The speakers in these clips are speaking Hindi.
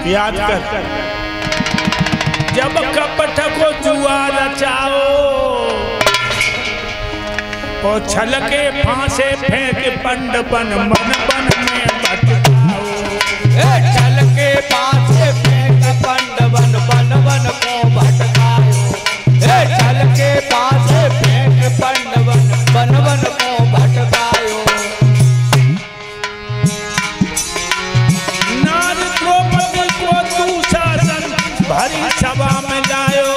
याद कर, जब कपट को जुआ रचाओ और छल के फांसे फेंक पंड बन मन बन में भटकाओ। छल के फांसे फेंक पंड बन बन को भटकाओ। छल के फांसे फेंक पंड बन को भटकाओ। नार द्रौपदी को दुशासन भरी सभा में लायो,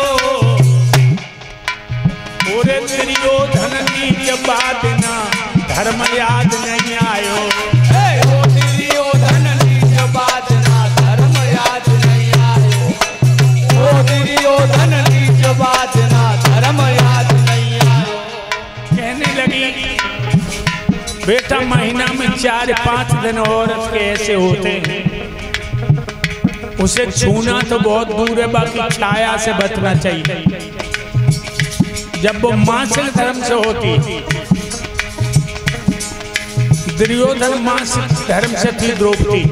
पूरे दुर्योधन नीच बात ना धर्म याद नहीं आयो। ओ दुर्योधन नीच बात ना धर्म याद नहीं आयो। ओ दुर्योधन नीच बात ना धर्म याद नहीं आयो। कहने लगी बेटा महीना में 4-5 दिन औरत के ऐसे होते हैं, उसे छूना तो बहुत दूर है, बाकी छाया से बचना चाहिए। जब वो मासिक धर्म से होती, दुर्योधन मासिक धर्म से थी, द्रौपदी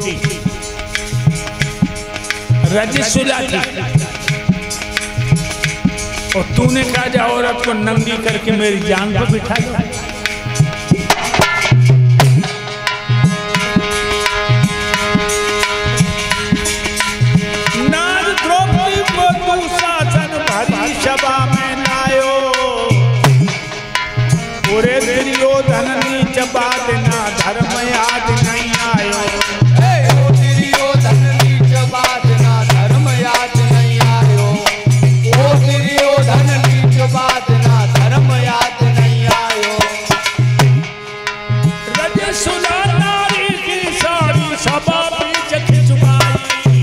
रजस्वला थी, और तूने कहा जा औरत को नंगी करके मेरी जान पर बिठा दो। नार द्रौपदी को दुशासन भरी सभा में लायो, पूरे दुर्योधन नीच बात ना धर्म याद नहीं आयो। ओ दुर्योधन नीच बात ना धर्म याद नहीं आयो। ओ दुर्योधन नीच बात ना धर्म याद नहीं आयो। रजस्वला नारी की सारी सभा बीच खिंचवाई,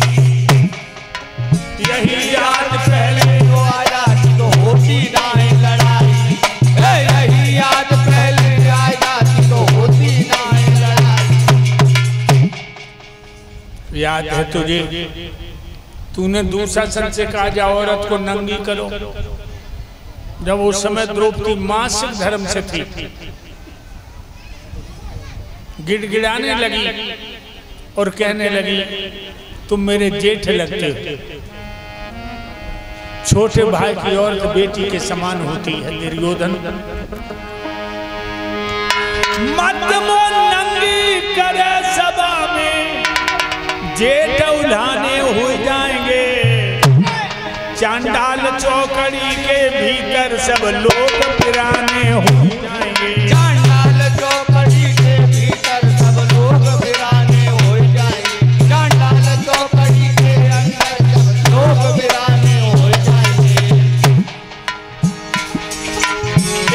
यही याद पहले तो आया तो होती ना है लड़ाई। यही याद पहले आ जाती तो होती ना है लड़ाई। याद है तुझे, तूने दुशासन से कहा जा औरत को नंगी करो, जब उस समय द्रौपदी मासिक धर्म से थी। गिड़गिड़ाने लगी और कहने लगी तुम मेरे जेठ लगते हो, छोटे भाई की औरत बेटी के समान होती है। दुर्योधन मध्यमो नंगी करे सभा में, जेठ उल्हाने हो जाएंगे। चांडाल चौकड़ी के भीतर सब लोग पिराने हो जाएंगे। चांडाल चौकड़ी के भीतर सब लोग वीराने हो जाएंगे। चांडाल चौकड़ी के अंदर सब लोग वीराने हो जाएंगे।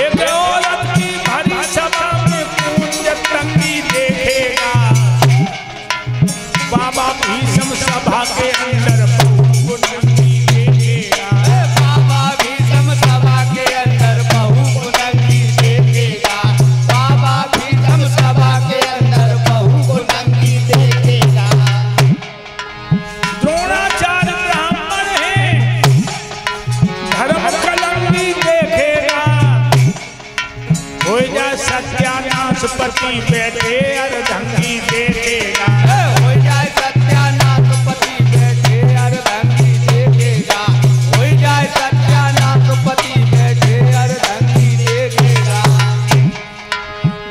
एक औरत की भरी सभा में पूज्य तंगी देखेगा, बाबा भीष्म सभा के अंदर बहू को नंगी देखेगा। बाबा भीष्म सभा के अंदर बहू को नंगी देखेगा। बाबा भीष्म सभा के अंदर बहू को नंगी देखेगा। द्रोणाचार्य ब्राह्मण है, धर्म कलंगी देखेगा। हो जाए सत्यानाश पति बैठे अर्धंगी देखेगा। हो जाए सत्यानाथ पति बैठे अर्धंगी देखेगा। हो जाए सत्यानाथ पति बैठे अर्धंगी देखेगा।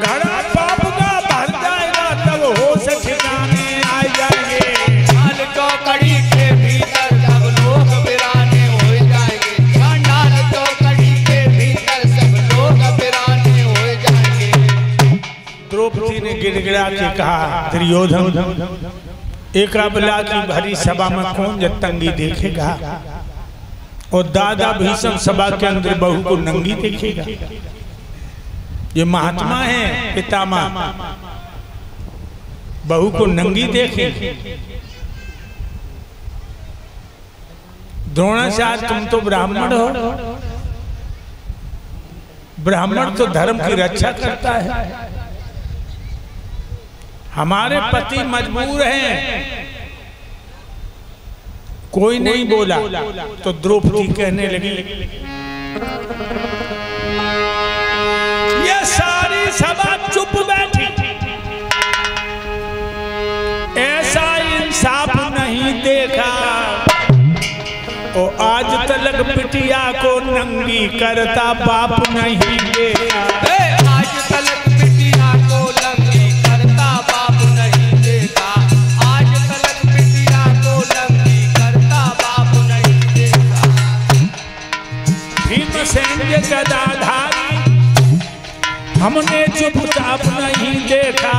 घड़ा पाप का भर जाएगा, तब होश ठिकाने आ जाएंगे। चांडाल चौकड़ी के भीतर सब लोग वीराने हो जाएंगे। चांडाल चौकड़ी के भीतर सब लोग वीराने हो जाएंगे। द्रौपदी ने गिड़गिड़ा के कहा दुर्योधन, एक अबला की भरी सभा में कौन जतंगी देखेगा, और दादा भीष्म सभा के अंदर बहू को नंगी देखेगा। ये महात्मा है पितामह, बहू को नंगी देखे। द्रोणाचार्य तुम तो ब्राह्मण हो, ब्राह्मण तो धर्म की रक्षा करता है। हमारे पति मजबूर हैं, कोई नहीं बोला। तो द्रौपदी कहने लगी ये सारी सभा चुप बैठी, ऐसा इंसाफ नहीं देखा ओ आज तलक बिटिया को नंगी करता बाप नहीं देखा। आज तलक बिटिया को नंगी करता बाप नहीं देखा। आज तलक बिटिया को नंगी करता बाप नहीं देखा। भीमसेन गदाधारी हमने चुपचाप नहीं देखा।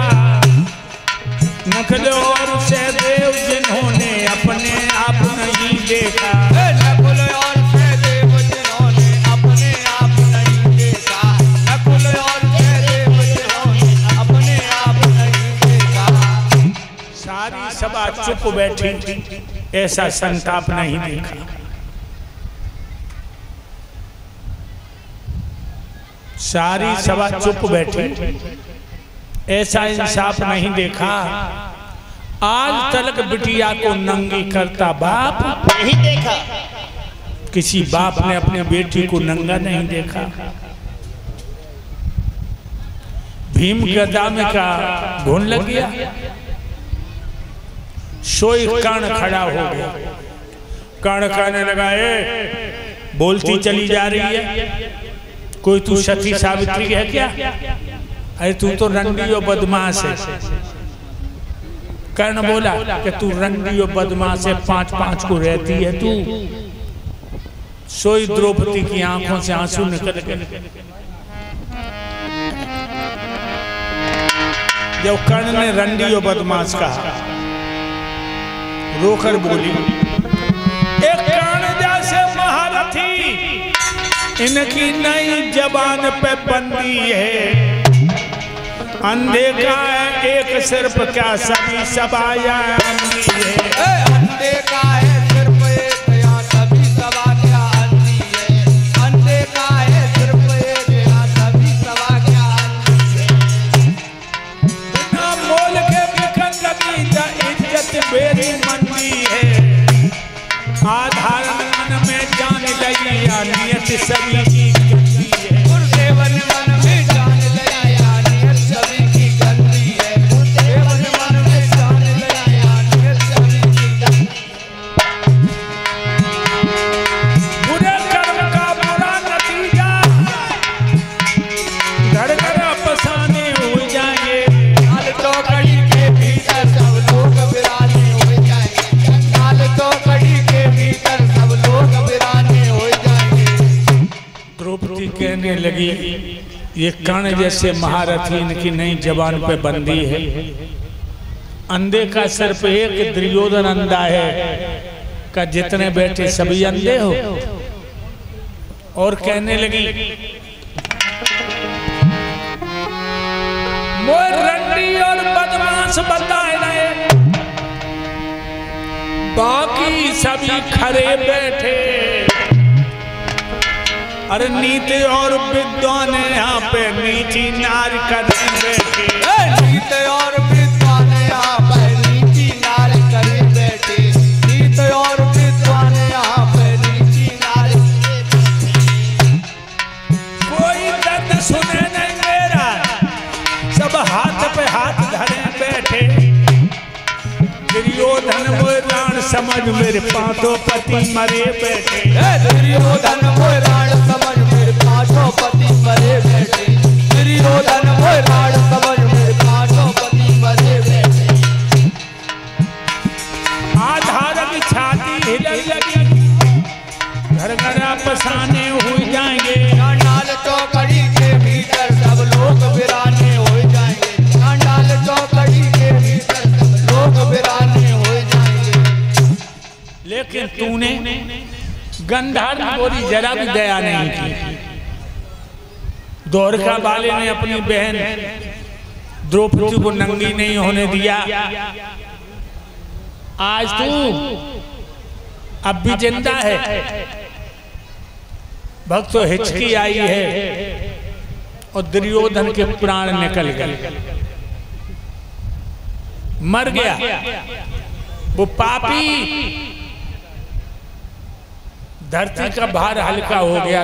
नकुल और सहदेव जिन्होंने अपने आप नहीं देखा। नकुल और सहदेव जिन्होंने अपने आप नहीं देखा। नकुल और सहदेव जिन्होंने अपने आप नहीं देखा। सारी सभा चुप बैठी, ऐसा संताप नहीं देखा। सारी सभा चुप बैठी, ऐसा इंसाफ नहीं देखा। आज तलक बिटिया को नंगी करता बाप नहीं देखा। किसी बाप ने अपने बेटी को नंगा नहीं देखा। भीम गदा में का घुन लग गया। सोई कर्ण खड़ा हो गया। कर्ण कहने लगा, बोलती चली जा रही है, कोई तू सती सावित्री है क्या? अरे तू तो रंडी और बदमाश है। कर्ण बोला कि तू रंडी और बदमाश है, 5-5 को रहती है तू। सोई द्रौपदी की आंखों से आंसू निकल गए। जब कर्ण ने रंडी और बदमाश कहा, रोकर बोली, एक कर्ण जैसे महारथी इनकी नई जबान पे बंदी है। अंधे का है एक सिर्फ क्या सभी सबाया अंधी है। अंधे का है सिर्फ एक या सभी सभा क्या अंधी है। अंधे का है सिर्फ एक या सभी सभा क्या अंधी है। बिना मोल के बिकन लगी इज्जत मेरी मंदी है। आधार मन में जान लगी या नियत सभी की गंदी है। गुरुदेवन मन में जान लगाया नियत सभी की गंदी है। गुरुदेवन मन में जान लगाया नियत सभी की गंदी है। बुरे कर्म का बुरा नतीजा घर घर फसाने हो जाएंगे। लाल चौकड़ी के भीतर सब लोग बिराने हो जाएंगे। लाल चौकड़ी के भीतर सब लोग बिराने हो जाएंगे। द्रौपदी कहने लगी, ये कर्ण जैसे महारथी इनकी नई जबान पे बंदी है। अंधे का सिर्फ एक दुर्योधन अंधा है का जितने बैठे सभी अंधे हो। और कहने लगी, मोर रंडी और बदमाश बताए रहे, बाकी सभी खड़े बैठे। अरे नीति और विद्वान यहाँ पे नीची नार करें बैठे। नीत और विद्वान यहाँ पे नीची नार करे बैठे। नीत और विद्वान यहाँ पे नीची नार करे बैठे। कोई दर्द सुने नहीं मेरा, सब हाथ पे हाथ धरे बैठे। दुर्योधन वो राण समझ मेरे पांचों पति मरे बैठे। दुर्योधन वो राण समझ मेरे पांचों पति मरे बैठे। दुर्योधन वो राण समझ मेरे पांचों पति मरे बैठे। आधार की छाती हिलने लगी, घर घर फसाने हो जाएंगे। चांडाल चौकड़ी के भीतर सब लोग बिराने हो जाएंगे। चांडाल चौकड़ी के भीतर सब लोग बिराने हो जाएंगे। लेकिन तूने गंधार गोरी जरा भी दया नहीं की। द्वारका वाले ने अपनी बहन द्रौपदी को नंगी नहीं होने दिया। आज तू अब भी जिंदा है। भक्त तो हिचकी आई है और दुर्योधन के प्राण निकल गए, मर गया वो पापी। धरती का भार हल्का हो गया।